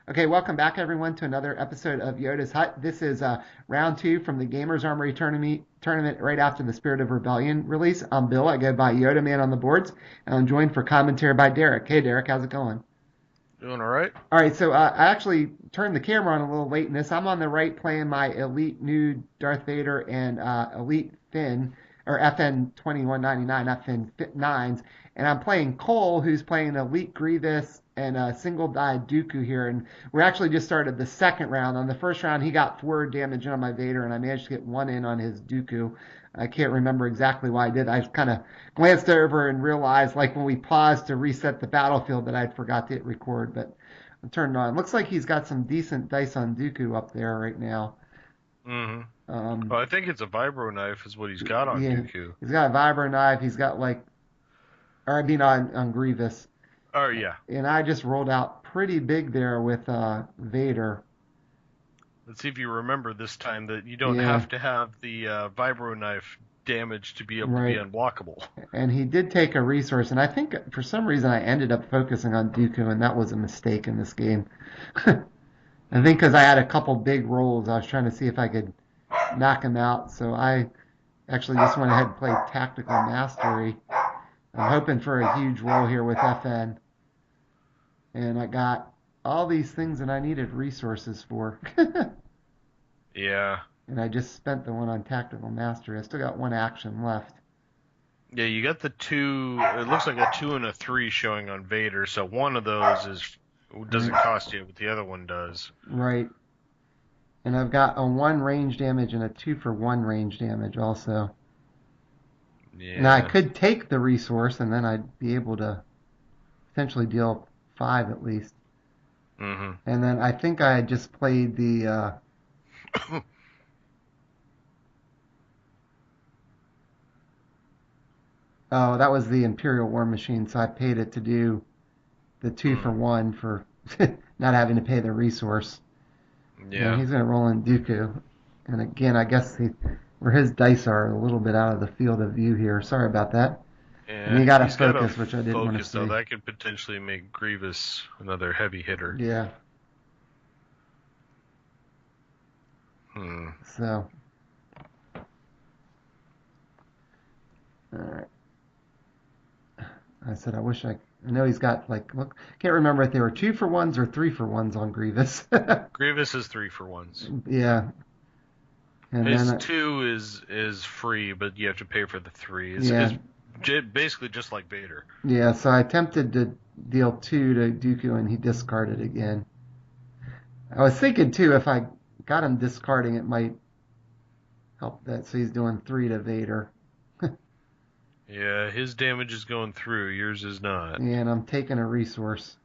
Okay, welcome back everyone to another episode of Yoda's Hut. This is round two from the Gamers Armory tournament right after the Spirit of Rebellion release. I'm Bill. I go by Yoda Man on the boards, and I'm joined for commentary by Derek. Hey, Derek, how's it going? Doing all right. All right, so I actually turned the camera on a little late in this. I'm on the right playing my Elite Nude Darth Vader and Elite Finn, or FN 2199, not Finn, Fit 9s. And I'm playing Cole, who's playing Elite Grievous and a single die Dooku here. And we actually just started the second round. On the first round, he got 4 damage on my Vader, and I managed to get 1 in on his Dooku. I can't remember exactly why I did. I kind of glanced over and realized, like when we paused to reset the battlefield, that I'd forgot to hit record. But I turned it on. Looks like he's got some decent dice on Dooku up there right now. Mm-hmm. Um, Well, I think it's a vibro knife is what he's got on yeah, Dooku. he's got a vibro knife. He's got like, or I mean on Grievous. Oh yeah. And I just rolled out pretty big there with Vader. Let's see if you remember this time that you don't Yeah, have to have the vibro knife damage to be able to be right. unblockable. And he did take a resource, and I think for some reason I ended up focusing on Dooku, and that was a mistake in this game. I think because I had a couple big rolls, I was trying to see if I could knock him out. So I actually just went ahead and played Tactical Mastery. I'm hoping for a huge roll here with FN, and I got all these things that I needed resources for. Yeah. And I just spent the one on Tactical Mastery. I still got one action left. Yeah, you got the two. It looks like a 2 and a 3 showing on Vader. So one of those doesn't Right. cost you, but the other one does. Right. And I've got a 1 range damage and a 2 for 1 range damage also. Now I Yeah. could take the resource and then I'd be able to potentially deal 5 at least. Mm-hmm. And then I think I had just played the oh, that was the Imperial War Machine, so I paid it to do the 2 for Mm. 1 for not having to pay the resource. And Yeah. he's going to roll in Dooku. And again, I guess where his dice are a little bit out of the field of view here. Sorry about that. And he Yeah. got a He's got a focus, which I didn't want to focus though. see. That could potentially make Grievous another heavy hitter. Yeah. Hmm. So, all right. I said I wish I know he's got like look. Can't remember if they were 2 for 1s or 3 for 1s on Grievous. Grievous is 3 for 1s. Yeah. And then His 2 is free, but you have to pay for the 3. It's yeah. basically just like Vader. Yeah, so I attempted to deal 2 to Dooku and he discarded again. I was thinking too if I got him discarding it might help that. So he's doing 3 to Vader. Yeah, his damage is going through. Yours is not. And I'm taking a resource.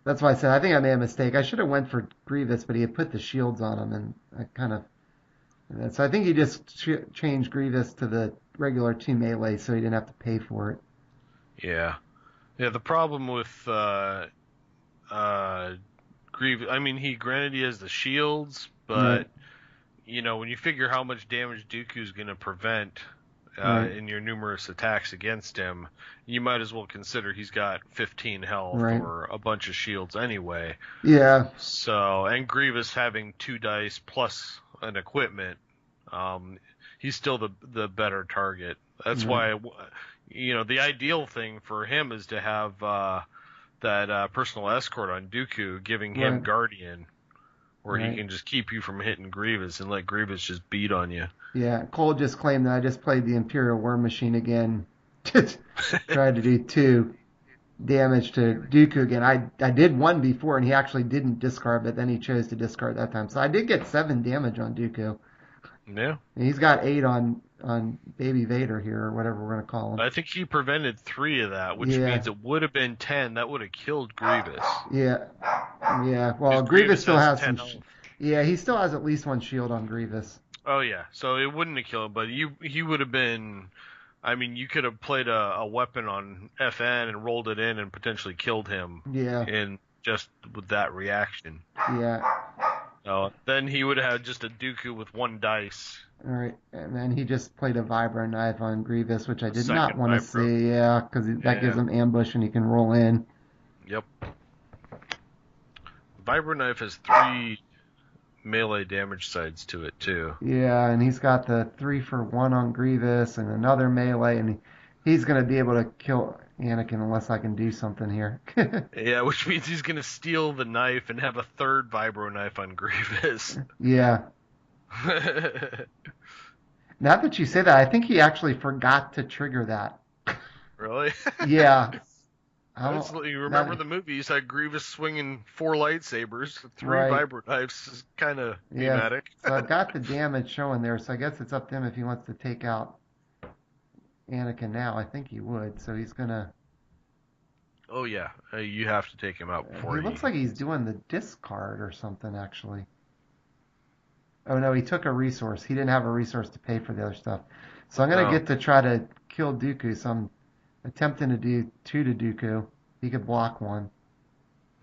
That's why I said I think I made a mistake. I should have went for Grievous, but he had put the shields on him, and I kind of. So I think he just changed Grievous to the regular 2 melee, so he didn't have to pay for it. Yeah. Yeah, the problem with Grievous, I mean, he has the shields, Right, but when you figure how much damage Dooku's going to prevent right, in your numerous attacks against him, you might as well consider he's got 15 health right. or a bunch of shields anyway. Yeah, So, and Grievous having 2 dice plus an equipment, he's still the better target. That's right, why, the ideal thing for him is to have that personal escort on Dooku, giving him right, Guardian, where he right. can just keep you from hitting Grievous and let Grievous just beat on you. Yeah, Cole just claimed that I just played the Imperial War Machine again. Tried to do 2 damage to Dooku again. I did 1 before, and he actually didn't discard, but then he chose to discard that time. So I did get 7 damage on Dooku. Yeah. And he's got 8 on Baby Vader here, or whatever we're gonna call him. I think he prevented 3 of that, which Yeah, means it would have been 10. That would have killed Grievous. yeah, yeah. Well, Because Grievous Grievous still has has 10 some. health. Yeah, he still has at least 1 shield on Grievous. Oh yeah, so it wouldn't have killed him, but he would have been. I mean, you could have played a weapon on FN and rolled it in and potentially killed him, Yeah, in just with that reaction. yeah. So then he would have had just a Dooku with 1 dice, All right, and then he just played a vibro knife on Grievous, which I a did not second want to vibro. see. Yeah, because that gives Yeah, him ambush and he can roll in. yep. Vibro Knife has 3 melee damage sides to it too. Yeah, and he's got the 3-for-1 on Grievous and another melee, and he's going to be able to kill Anakin unless I can do something here. Yeah, which means he's gonna steal the knife and have a 3rd Vibro Knife on Grievous. Yeah. Now that you say that, I think he actually forgot to trigger that. Really? Yeah. You remember the movies had Grievous swinging 4 lightsabers, 3 Right. Vibro Knives is kind of Yeah. thematic. So I've got the damage showing there, so I guess it's up to him if he wants to take out Anakin now. I think he would, so he's going to... Oh yeah, you have to take him out before He looks like he's doing the discard or something, actually. Oh no, he took a resource. He didn't have a resource to pay for the other stuff. So I'm going to get to try to kill Dooku, so I'm attempting to do 2 to Dooku. He could block 1.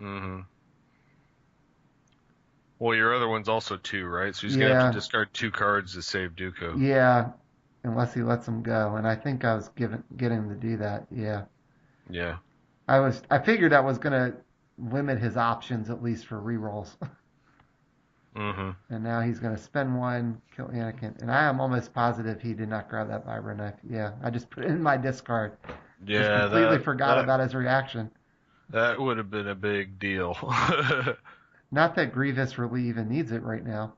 Mm-hmm. Well, your other one's also 2, right? So he's going to have to discard 2 cards to save Dooku. Yeah, unless he lets him go. And I think I was getting him to do that, yeah. Yeah. I figured that was going to limit his options, at least for rerolls. Mm-hmm. And now he's going to spend 1, kill Anakin. And I am almost positive he did not grab that Vibro Knife. Yeah, I just put it in my discard. Yeah, just completely forgot about his reaction. That would have been a big deal. Not that Grievous really even needs it right now.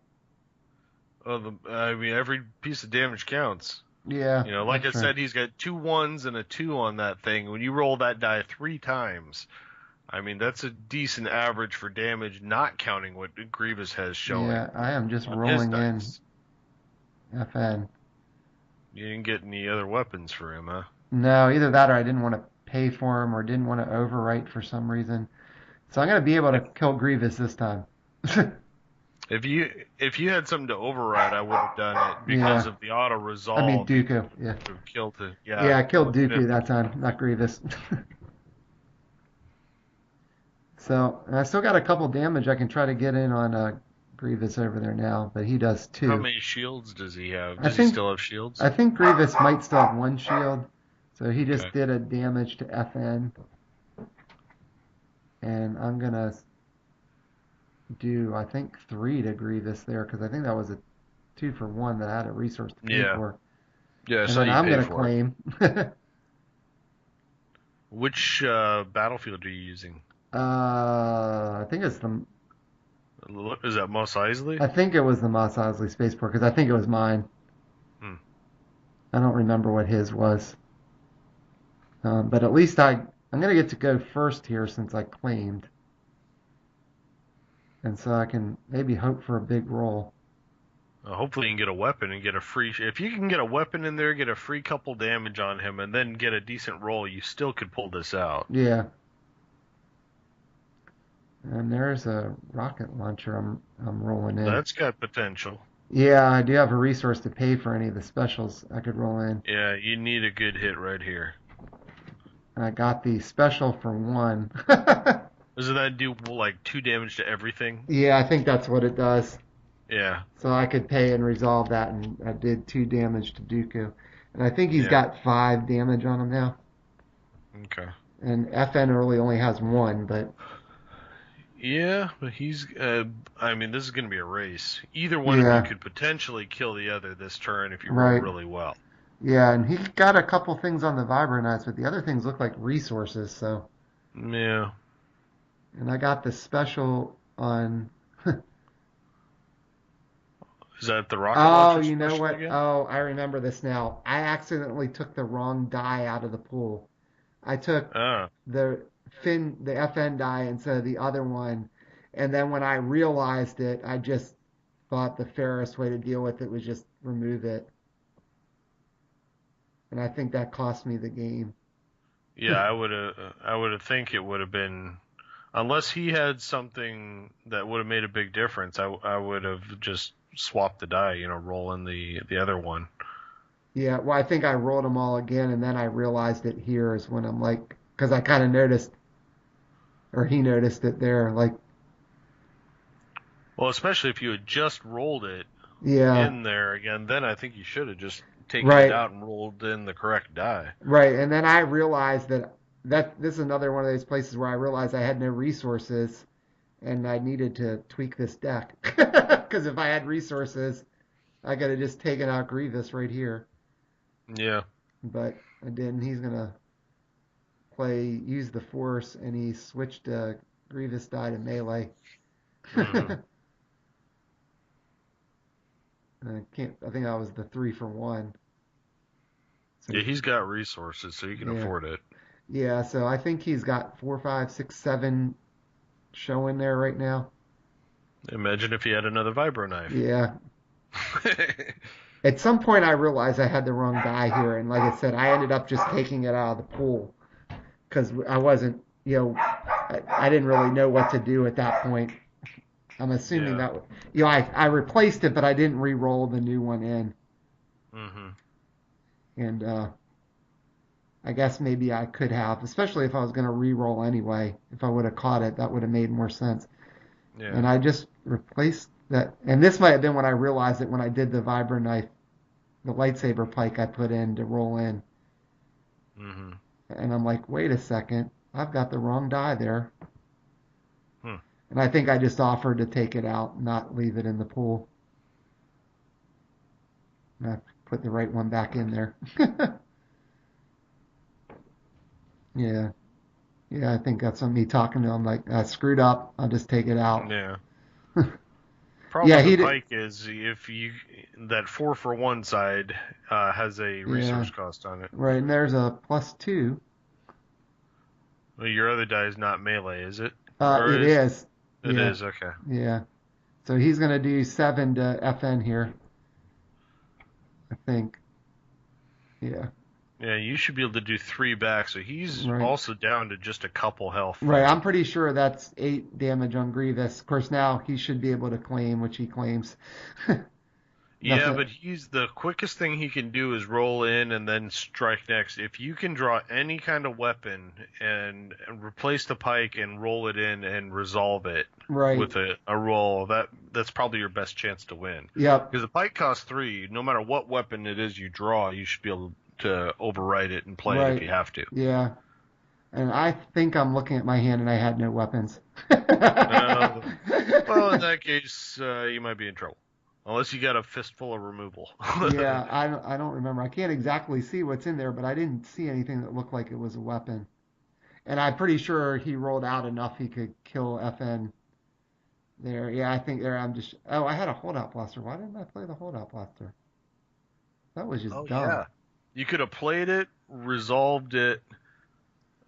I mean, every piece of damage counts. Yeah. You know, like I said, he's got 2 1s and a 2 on that thing. When you roll that die 3 times, I mean, that's a decent average for damage, not counting what Grievous has showing. Yeah, I am just rolling in FN. You didn't get any other weapons for him, huh? No, either that or I didn't want to pay for him or didn't want to overwrite for some reason. So I'm going to be able to kill Grievous this time. If you had something to override, I would have done it because of the auto resolve. I mean Dooku, yeah. Yeah, I killed Dooku that time, not Grievous. So I still got a couple damage I can try to get in on Grievous over there now, but he does 2. How many shields does he have? Does he still have shields? I think Grievous might still have 1 shield, so he just did a damage to FN. And I'm going to do, I think, 3 to Grievous there, because I think that was a 2-for-1 that I had a resource to pay for. Yeah, and so then I'm going to claim. Which battlefield are you using? I think it's the... Is that Mos Eisley? I think it was the Mos Eisley spaceport, because I think it was mine. I don't remember what his was. But at least I'm going to get to go first here since I claimed. And so I can maybe hope for a big roll. Hopefully you can get a weapon and get a free... If you can get a weapon in there, get a free couple damage on him, and then get a decent roll, you still could pull this out. Yeah. And there's a rocket launcher I'm rolling in. That's got potential. Yeah, I do have a resource to pay for any of the specials I could roll in. Yeah, you need a good hit right here. And I got the special for 1. Doesn't that do like 2 damage to everything? Yeah, I think that's what it does. Yeah. So I could pay and resolve that, and I did 2 damage to Dooku. And I think he's got 5 damage on him now. Okay. And FN early only has 1, but... Yeah, but he's... I mean, this is going to be a race. Either one of you could potentially kill the other this turn if you roll really well. Yeah, and he got a couple things on the Vibro Knives, but the other things look like resources, so... Yeah. And I got the special on... Is that the rocket launcher? Oh, you know what? Again? Oh, I remember this now. I accidentally took the wrong die out of the pool. I took the FN die instead of the other one, and then when I realized it, I just thought the fairest way to deal with it was just remove it. And I think that cost me the game. Yeah, I would think it would have been, unless he had something that would have made a big difference. I would have just swapped the die, roll in the other one. Yeah, well, I think I rolled them all again, and then I realized it here is when I'm like, because I kind of noticed, or he noticed it there, like. Well, especially if you had just rolled it in there again, then I think you should have just taken it out and rolled in the correct die. Right, and then I realized that this is another one of those places where I realized I had no resources, and I needed to tweak this deck because if I had resources, I could have just taken out Grievous right here. Yeah. But I didn't. He's gonna use the Force, and he switched Grievous die to melee. Hmm. I can't. I think that was the 3-for-1. So Yeah, he's got resources, so he can yeah, afford it. yeah. So I think he's got 4, 5, 6, 7 showing there right now. Imagine if he had another vibro knife. Yeah. At some point, I realized I had the wrong die here, and like I said, I ended up just taking it out of the pool because I wasn't, I didn't really know what to do at that point. I'm assuming Yeah. that, I replaced it, but I didn't re-roll the new one in, Hmm. and I guess maybe I could have, especially if I was going to re-roll anyway. If I would have caught it, that would have made more sense. Yeah. And I just replaced that, and this might have been when I realized it when I did the vibro knife, the lightsaber pike I put in to roll in. Hmm. And I'm like, wait a second, I've got the wrong die there. Hmm. And I think I just offered to take it out, not leave it in the pool. And I put the right one back in there. Yeah. Yeah, I think that's on me talking to him like, I screwed up. I'll just take it out. Yeah. Yeah, Problem with he the did. pike is if you that 4-for-1 side has a Yeah, resource cost on it. right. And there's a +2. Well, your other die is not melee, is it? It Or is is. it Yeah, is okay. yeah. So he's going to do 7 to FN here, I think. Yeah, Yeah, you should be able to do 3 back, so he's right. also down to just a couple health Right, there. I'm pretty sure that's 8 damage on Grievous. Of course, now he should be able to claim, which he claims. Yeah, Nothing. but he's the quickest thing he can do is roll in and then strike next. If you can draw any kind of weapon and replace the pike and roll it in and resolve it Right. with a roll, that's probably your best chance to win. Yep. Because the pike costs 3, no matter what weapon it is you draw, you should be able to override it and play it if Right. you have to. Yeah. And I think I'm looking at my hand and I had no weapons. Uh, well, in that case, you might be in trouble. Unless you got a fistful of removal. Yeah, I don't remember. I can't exactly see what's in there, but I didn't see anything that looked like it was a weapon. And I'm pretty sure he rolled out enough he could kill FN there. Yeah, I think there I'm just. Oh, I had a holdout blaster. Why didn't I play the holdout blaster? That was just Oh dumb. yeah. You could have played it, resolved it,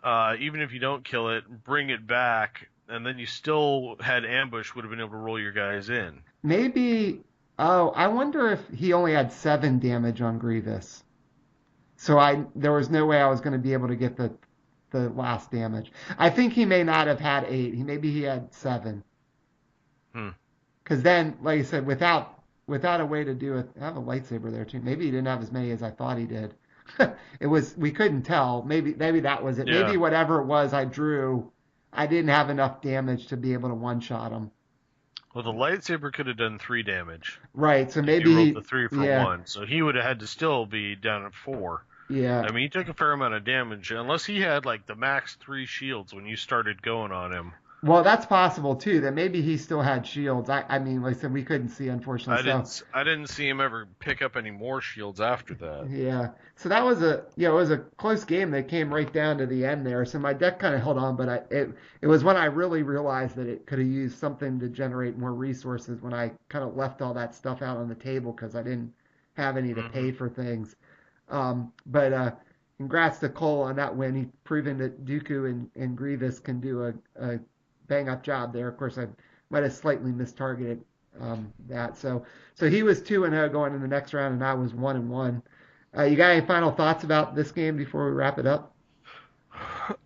even if you don't kill it, bring it back, and then you still had ambush, would have been able to roll your guys in. Maybe. Oh, I wonder if he only had 7 damage on Grievous. So there was no way I was going to be able to get the last damage. I think he may not have had 8. Maybe he had 7. Hmm. Because then, like I said, without a way to do it, I have a lightsaber there too. Maybe he didn't have as many as I thought he did. We couldn't tell. Maybe that was it. Yeah. Maybe whatever it was I drew, I didn't have enough damage to be able to one shot him. Well, the lightsaber could have done 3 damage Right. So if you rolled maybe the 3 for yeah, 1, so he would have had to still be down at 4. yeah. I mean, he took a fair amount of damage, unless he had like the max 3 shields when you started going on him. Well, that's possible too. That maybe he still had shields. I mean, like I said, we couldn't see unfortunately. So I didn't see him ever pick up any more shields after that. yeah. So that was it was a close game that came right down to the end there. So my deck kind of held on, but it was when I really realized that it could have used something to generate more resources when I kind of left all that stuff out on the table because I didn't have any to Hmm. pay for things. But congrats to Cole on that win. He's proven that Dooku and Grievous can do a bang up job there. Of course, I might have slightly mistargeted that. So he was 2-0 going in the next round, and I was 1-1. You got any final thoughts about this game before we wrap it up?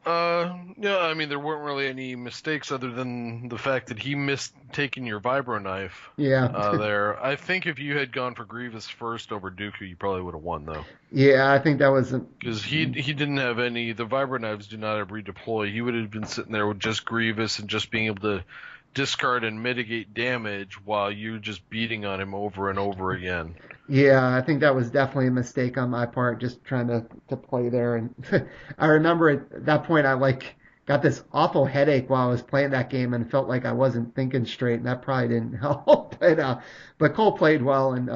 Yeah, I mean, there weren't really any mistakes other than the fact that he missed taking your vibro knife Yeah, there. I think if you had gone for Grievous first over Dooku, you probably would have won, though. yeah, I think that was Because he didn't have any, the vibro knives do not have redeploy. He would have been sitting there with just Grievous and just being able to discard and mitigate damage while you just beating on him over and over again. yeah, I think that was definitely a mistake on my part, just trying to play there. And I remember at that point, I like got this awful headache while I was playing that game and felt like I wasn't thinking straight, and that probably didn't help. But Cole played well, and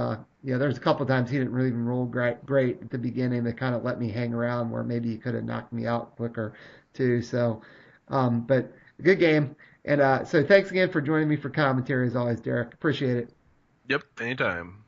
yeah, there's a couple of times he didn't really even roll great at the beginning that kind of let me hang around where maybe he could have knocked me out quicker too. So, but good game. And so thanks again for joining me for commentary as always, Derek. Appreciate it. Yep, anytime.